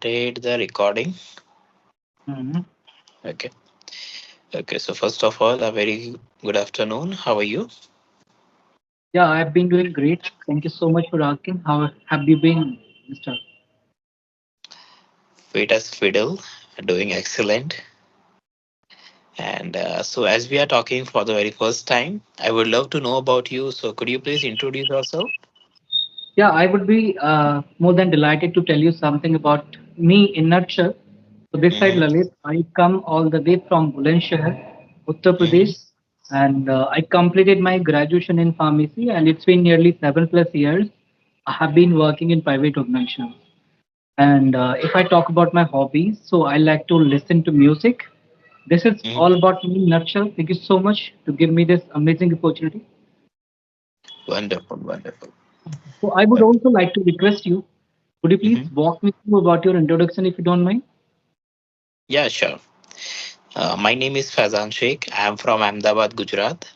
started the recording. Mhm. Okay. Okay. So first of all, a very good afternoon. How are you? Yeah, I've been doing great. Thank you so much for asking. How have you been, Mr. Fit as fiddle, doing excellent. And so, as we are talking for the very first time, I would love to know about you. So, could you please introduce yourself? Yeah, I would be more than delighted to tell you something about me in nutshell. So this side, Mm-hmm. Lalit, I come all the way from Bulandshahr, Uttar Mm-hmm. Pradesh, and I completed my graduation in pharmacy, and it's been nearly 7+ years. I have been working in private organizations. And if I talk about my hobbies, so I like to listen to music. This is Mm-hmm. all about me in nutshell. Thank you so much to give me this amazing opportunity. Wonderful, wonderful. So I would Okay. also like to request you, could you please Mm-hmm. walk me through about your introduction if you don't mind? Yeah, sure. My name is Fazan Sheikh. I am from Ahmedabad, Gujarat.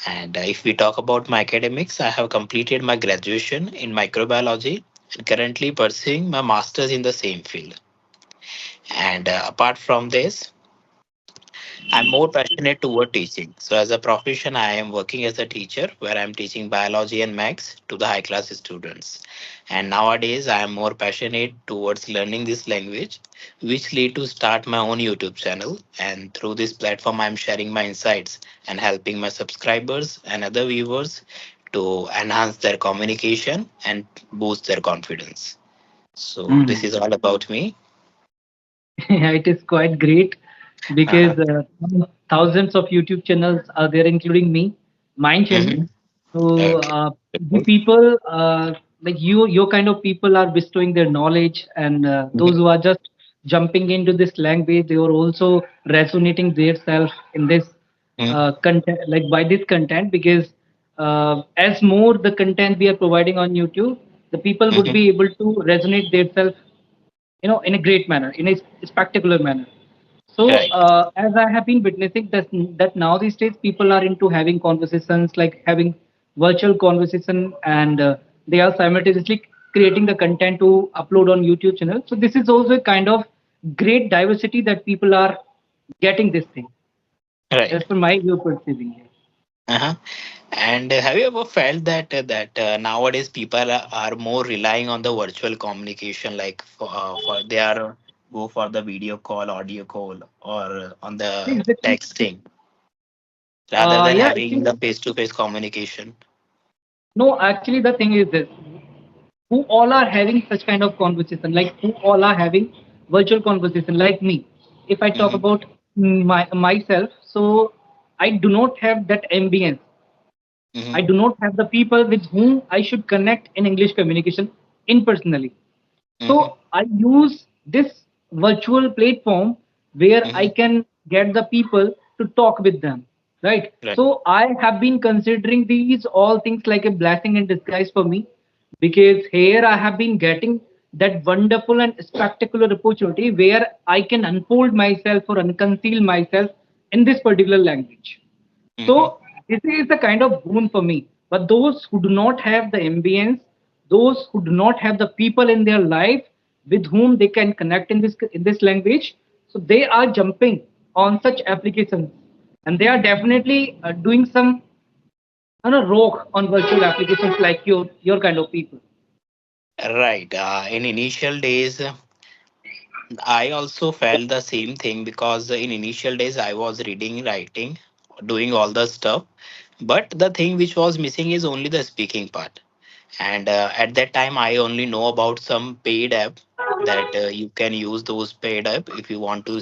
And if we talk about my academics, I have completed my graduation in microbiology and currently pursuing my master's in the same field. And apart from this, I'm more passionate toward teaching. So, as a profession, I am working as a teacher where I'm teaching biology and maths to the high class students. And nowadays, I am more passionate towards learning this language, which lead to start my own YouTube channel. And through this platform, I'm sharing my insights and helping my subscribers and other viewers to enhance their communication and boost their confidence. So, this Hmm. is all about me. It is quite great Uh-huh. because thousands of YouTube channels are there, including me, mine channel. Mm-hmm. So Okay. the people like you, your kind of people are bestowing their knowledge, and those Mhm. who are just jumping into this language, they are also resonating themselves in this Mhm. content, like by this content, because as more the content we are providing on YouTube, the people would Mhm. be able to resonate themselves, in a great manner, in a spectacular manner. So Right. as I have been witnessing that now these days people are into having conversations, like having virtual conversation, and they are simultaneously creating the content to upload on YouTube channel. So this is also a kind of great diversity that people are getting this thing, as Right. per my view perceiving here. Uh-huh. And have you ever felt that nowadays people are more relying on the virtual communication, like for they are go for the video call, audio call, or on the Exactly. texting rather than Yeah, having actually, the face-to-face communication? no, actually the thing is this: who all are having such kind of conversation, like who all are having virtual conversation like me. If I talk Mm-hmm. about myself, so I do not have that ambience. I Mm-hmm. do not have the people with whom I should connect in English communication in personally. So Mm-hmm. I use this virtual platform where I Mm-hmm. can get the people to talk with them, right? Right. So I have been considering these all things like a blessing in disguise for me, because here I have been getting that wonderful and spectacular opportunity where I can unfold myself or unconceal myself in this particular language. Mm-hmm. So this is the kind of boon for me. But those who do not have the ambience, those who do not have the people in their life with whom they can connect in this language, so they are jumping on such applications, and they are definitely doing some rogue on virtual applications like your kind of people. Right. In initial days, I also felt the same thing because in initial days I was reading, writing, doing all the stuff. But the thing which was missing is only the speaking part. And at that time, I only know about some paid app that you can use those paid app if you want to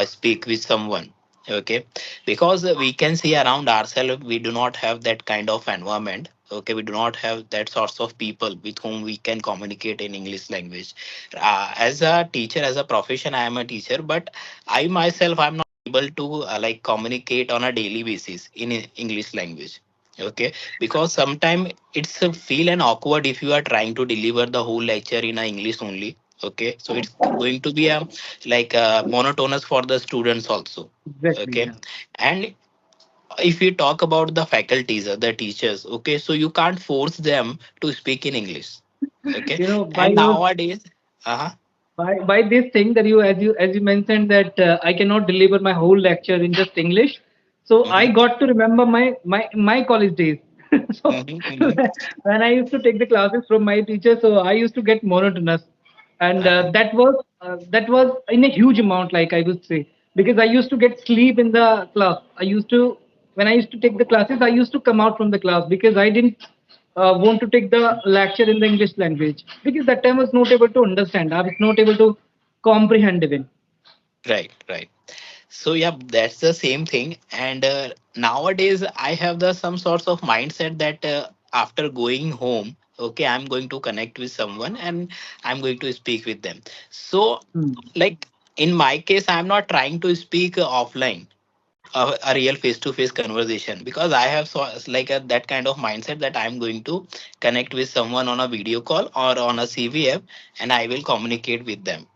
speak with someone. Okay, because we can see around ourselves, we do not have that kind of environment. Okay, we do not have that sorts of people with whom we can communicate in English language. As a teacher, as a profession, I am a teacher, but I myself, I'm not able to like communicate on a daily basis in English language. Okay, because sometimes it's a feel and awkward if you are trying to deliver the whole lecture in a English only. Okay, so it's going to be a like monotonous for the students also. Exactly. Okay, Yeah. and if you talk about the faculties or the teachers, okay, so you can't force them to speak in English. Okay, By and your nowadays, uh-huh. by this thing that you mentioned that I cannot deliver my whole lecture in just English. So I Hmm. got to remember my college days. So Hmm. Hmm. when I used to take the classes from my teacher, so I used to get monotonous, and Uh-huh. that was in a huge amount, like I would say, because I used to get sleep in the class. I used to When I used to take the classes, I used to come out from the class because I didn't want to take the lecture in the English language because that time I was not able to understand. I was not able to comprehend even. Right, right. So yeah, that's the same thing. And nowadays, I have the some sorts of mindset that after going home, okay, I'm going to connect with someone and I'm going to speak with them. So, Hmm. like in my case, I'm not trying to speak offline. A real face-to-face conversation because I have like that kind of mindset that I'm going to connect with someone on a video call or on a CV app and I will communicate with them.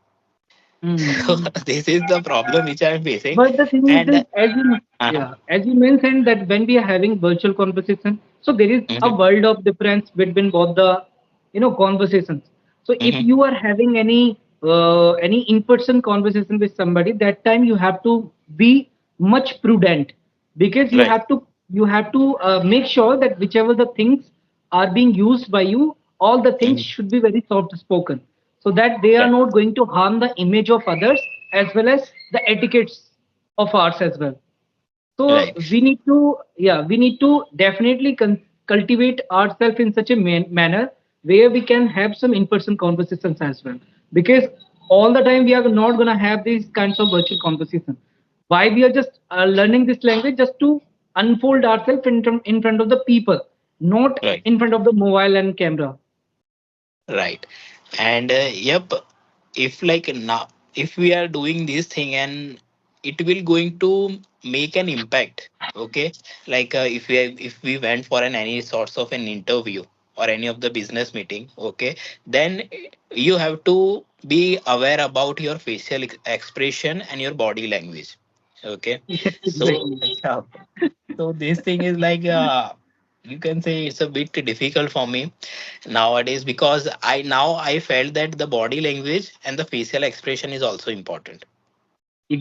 So Hmm. this is the problem which I'm facing, But the thing is and that uh as you mentioned that when we are having virtual conversation, so there is a mhm, world of difference between both the conversations. So if mhm, you are having any in-person conversation with somebody, that time you have to be much prudent because you right, have to make sure that whichever the things are being used by you, all the things mhm, should be very soft spoken so that they are right, not going to harm the image of others as well as the etiquettes of ours as well. So right, we need to definitely cultivate ourselves in such a manner where we can have some in-person conversations as well. Because all the time we are not going to have these kinds of virtual conversations. Why we are just learning this language just to unfold ourselves in front of the people, not right. in front of the mobile and camera. Right. And yep, if like now, if we are doing this thing and it will going to make an impact, okay? Like if we went for any sorts of an interview or any of the business meeting, okay, then you have to be aware about your facial expression and your body language, okay? Yes, So exactly. yeah, so this thing is like you can say it's a bit difficult for me nowadays because I felt that the body language and the facial expression is also important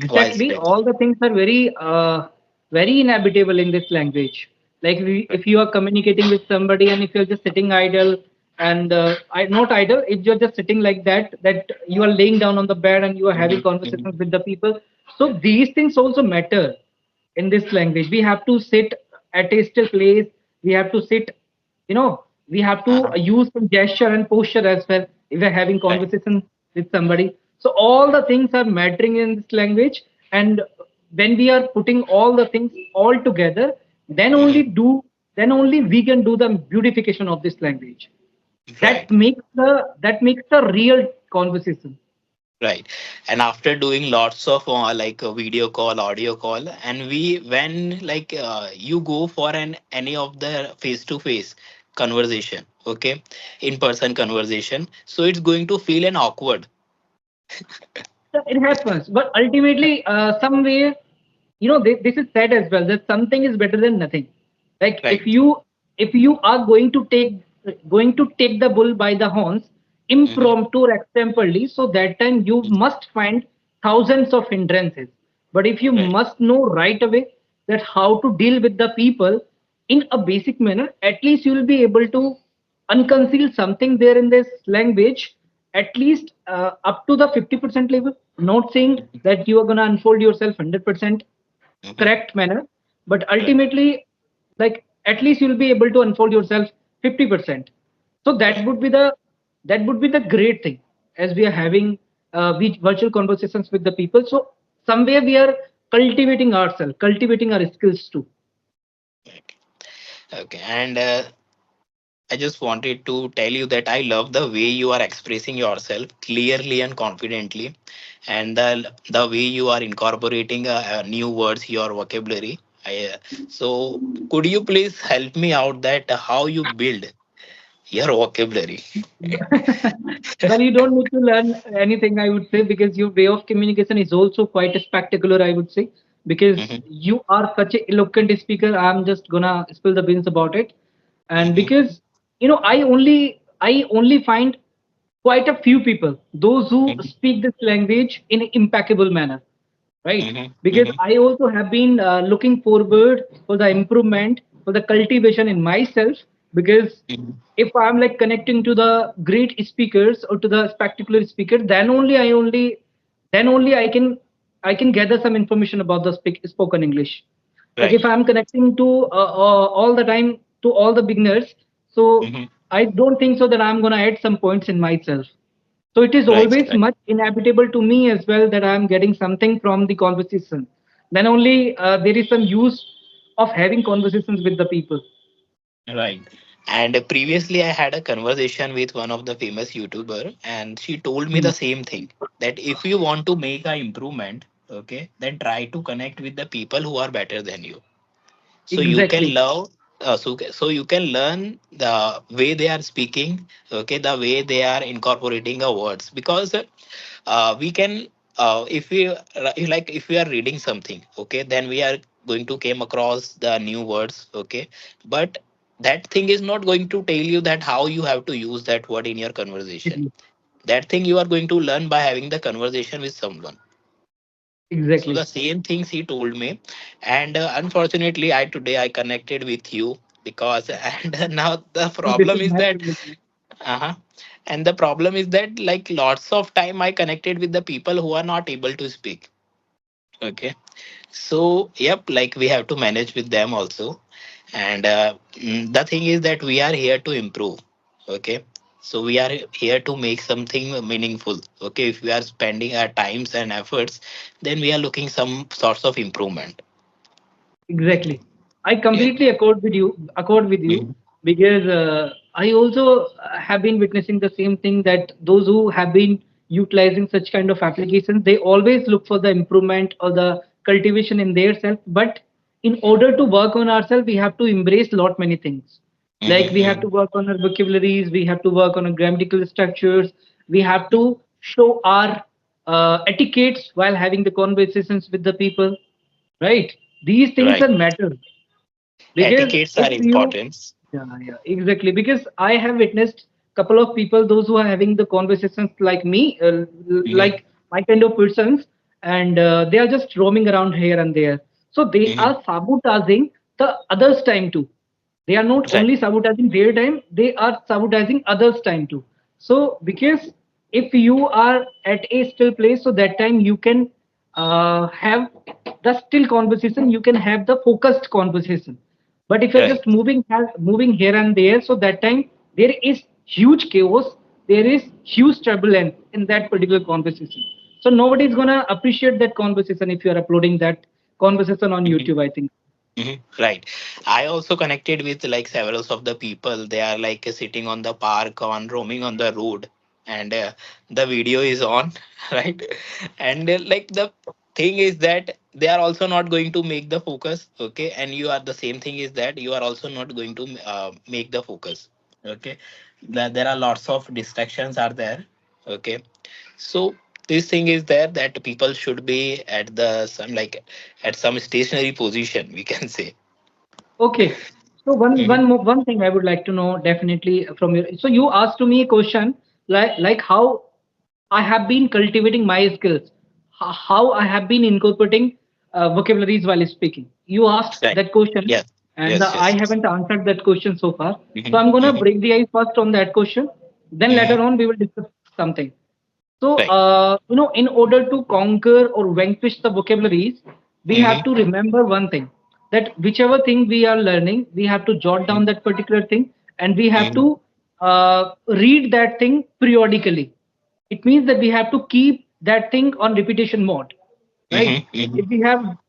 while Exactly. speaking. All the things are very inhabitable in this language. Like Right. if you are communicating with somebody and if you're just sitting idle and not idle, if you're just sitting like that, that you are laying down on the bed and you are having Mhm, mhm, conversations with the people. So these things also matter in this language. We have to sit at a still place. We have to sit, we have to uh-huh, use some gesture and posture as well if we're having right. conversation with somebody. So all the things are mattering in this language, and when we are putting all the things all together, then only Mhm, do then only we can do the beautification of this language. right. That makes the real conversation. Right. And after doing lots of like a video call, audio call, and we when like you go for an any of the face to face conversation, okay, in person conversation, so it's going to feel an awkward. So it happens, but ultimately, somewhere, this is said as well that something is better than nothing. Like Right. if you are going to take the bull by the horns, Mm-hmm. impromptu or extemporally, so that time you must find thousands of hindrances. But if you Right. must know right away that how to deal with the people in a basic manner, at least you will be able to unconceal something there in this language, at least up to the 50% level. Not saying Mhm. that you are going to unfold yourself 100% Mhm. correct manner, but Right. ultimately, like at least you'll be able to unfold yourself 50%. So Right. that would be the great thing as we are having virtual conversations with the people. So somewhere we are cultivating ourselves, cultivating our skills too. Okay. Okay. And I just wanted to tell you that I love the way you are expressing yourself clearly and confidently, and the way you are incorporating new words, your vocabulary. So, could you please help me out that how you build your vocabulary? Well, you don't need to learn anything, I would say, because your way of communication is also quite spectacular, I would say, because Hmm. you are such a eloquent speaker. I'm just gonna spill the beans about it, and Hmm. because I only find quite a few people, those who Mm-hmm. speak this language in an impeccable manner, right? Mm-hmm. Because Mm-hmm. I also have been looking forward for the improvement, for the cultivation in myself. Because Mm-hmm. if I'm like connecting to the great speakers or to the spectacular speaker, then only I can gather some information about the spoken English. Like if Right. I'm connecting to all the time to all the beginners, so Mm-hmm. I don't think so that I'm going to add some points in myself. So it is Right. always Right. much inevitable to me as well that I'm getting something from the conversation. Then only there is some use of having conversations with the people. Right. And previously, I had a conversation with one of the famous YouTuber, and she told me Hmm. the same thing, that if you want to make a improvement, okay, then try to connect with the people who are better than you. So you can Exactly. learn, so you can learn the way they are speaking, okay, the way they are incorporating the words, because we can if we like if we are reading something, okay, then we are going to came across the new words, okay, but that thing is not going to tell you that how you have to use that word in your conversation. Exactly. That thing you are going to learn by having the conversation with someone. So the Exactly. same things he told me, and unfortunately, I today I connected with you because, and now the This problem is is my that, privilege. uh-huh, and the problem is that like lots of time I connected with the people who are not able to speak. Okay, so yep, like we have to manage with them also, and the thing is that we are here to improve. Okay, so we are here to make something meaningful. Okay, if we are spending our times and efforts, then we are looking some sorts of improvement. Exactly. I Yeah. completely accord with you Mhm. because I also have been witnessing the same thing, that those who have been utilizing such kind of applications, they always look for the improvement or the cultivation in their self. But in order to work on ourselves, we have to embrace lot many things. Like we have to Mhm. work on our vocabularies, we have to work on our grammatical structures, we have to show our etiquettes while having the conversations with the people, right? These things Right. are matter. Because Etiquettes if are you, important. yeah, exactly. Because I have witnessed couple of people, those who are having the conversations like me, Mhm. like my kind of persons, and they are just roaming around here and there. So they Mhm. are sabotaging the others' time too. They are not Right. only sabotaging their time, they are sabotaging others' time too. So because if you are at a still place, so that time you can have the still conversation, you can have the focused conversation. But if you're Right. just moving here and there, so that time there is huge chaos, there is huge turbulence in that particular conversation. So nobody is gonna appreciate that conversation if you are uploading that conversation on Mhm. YouTube, I think. Mhm. Right. I also connected with like several of the people. They are like sitting on the park, on roaming on the road, and the video is on, right? And like the thing is that they are also not going to make the focus, okay? And you are the same thing is that you are also not going to make the focus, okay? That there are lots of distractions are there, okay? So this thing is there that people should be at the some like at some stationary position, we can say. Okay. So one Hmm. one more one thing I would like to know definitely from you. So you asked to me a question like how I have been cultivating my skills, how I have been incorporating vocabularies while speaking. You asked Right. that question, Yes. and Yes. I Yes. Yes. haven't answered that question so far. So Hmm. I'm gonna Hmm. break the ice first on that question. Then later Hmm. on we will discuss something. So, Right. in order to conquer or vanquish the vocabularies, we have Hmm. to remember one thing, that whichever thing we are learning, we have to jot down that particular thing, and we have Hmm. to read that thing periodically. It means that we have to keep that thing on repetition mode, right? Hmm. Hmm.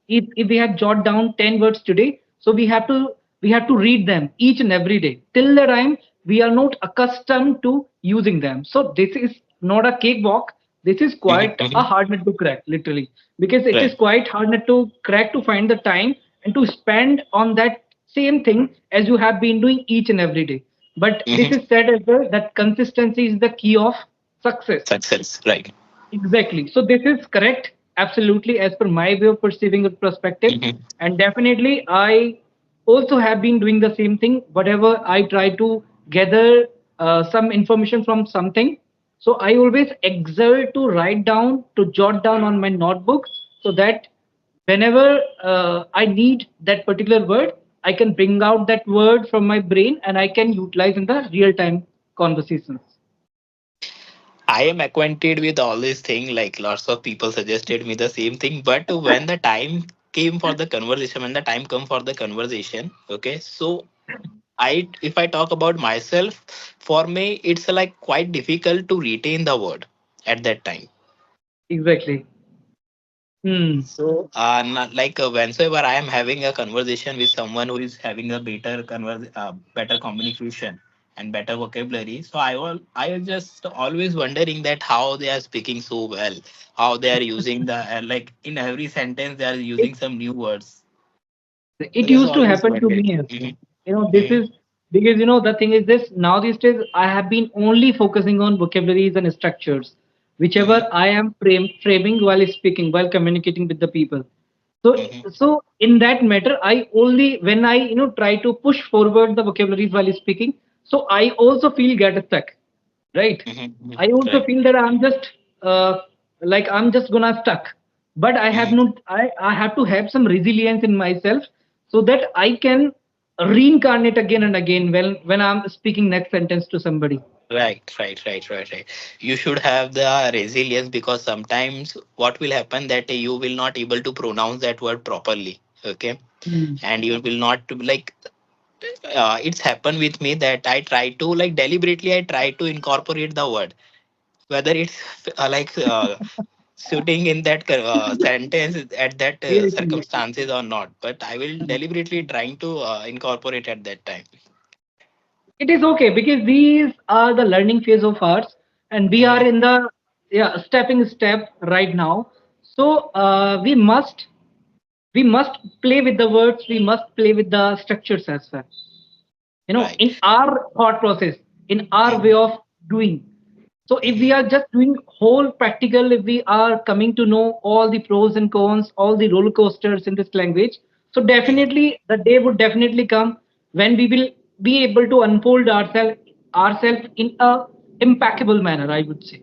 If we have jot down 10 words today, so we have to read them each and every day till the time we are not accustomed to using them. So this is not a cakewalk, this is Hmm. quite a Hmm. hard nut to crack, literally, because it is Right. quite hard nut to crack to find the time and to spend on that same thing as you have been doing each and every day. But this Hmm. is said as well that consistency is the key of success. Success. Right. Exactly. So this is correct, absolutely, as per my way of perceiving the perspective. Hmm. And definitely, I also have been doing the same thing. Whatever I try to gather some information from something, So I always exert to write down, to jot down on my notebook, so that whenever I need that particular word, I can bring out that word from my brain and I can utilize in the real time conversations. I am acquainted with all these things. Like lots of people suggested me the same thing, but when the time came for the conversation, when the time come for the conversation, okay. So if I talk about myself, for me it's like quite difficult to retain the word at that time. Exactly. Hmm. So, not like whenever I am having a conversation with someone who is having a better communication and better vocabulary, so I was just always wondering that how they are speaking so well, how they are using the like in every sentence they are It, using some new words. So it that's used to always happen to wondering. me as well. Mm-hmm, This is because the thing is this, now these days I have been only focusing on vocabularies and structures, whichever mm-hmm, I am framing while speaking, while communicating with the people. So, mm-hmm, so in that matter, I only when I try to push forward the vocabularies while speaking, so I also feel get stuck, right? mm-hmm, I also right. feel that I'm just like I'm just gonna stuck, but I have Mm-hmm. not. I have to have some resilience in myself so that I can reincarnate again and again when I'm speaking next sentence to somebody. Right. You should have the resilience because sometimes what will happen that you will not able to pronounce that word properly. Okay, Hmm. and you will not like it's happened with me that I try to like deliberately I try to incorporate the word whether it's suiting in that sentence at that Seriously, circumstances or not, but I will deliberately trying to incorporate at that time. it is okay because these are the learning phase of ours, and we are Mm-hmm, in the stepping step right now. So we must play with the words. We must play with the structures as well. right. In our thought process, in our way Mm-hmm, of doing. So if we mm-hmm, are just doing whole practical, if we are coming to know all the pros and cons, all the roller coasters in this language, so mm-hmm. definitely the day would definitely come when we will be able to unfold ourselves in a impeccable manner, I would say.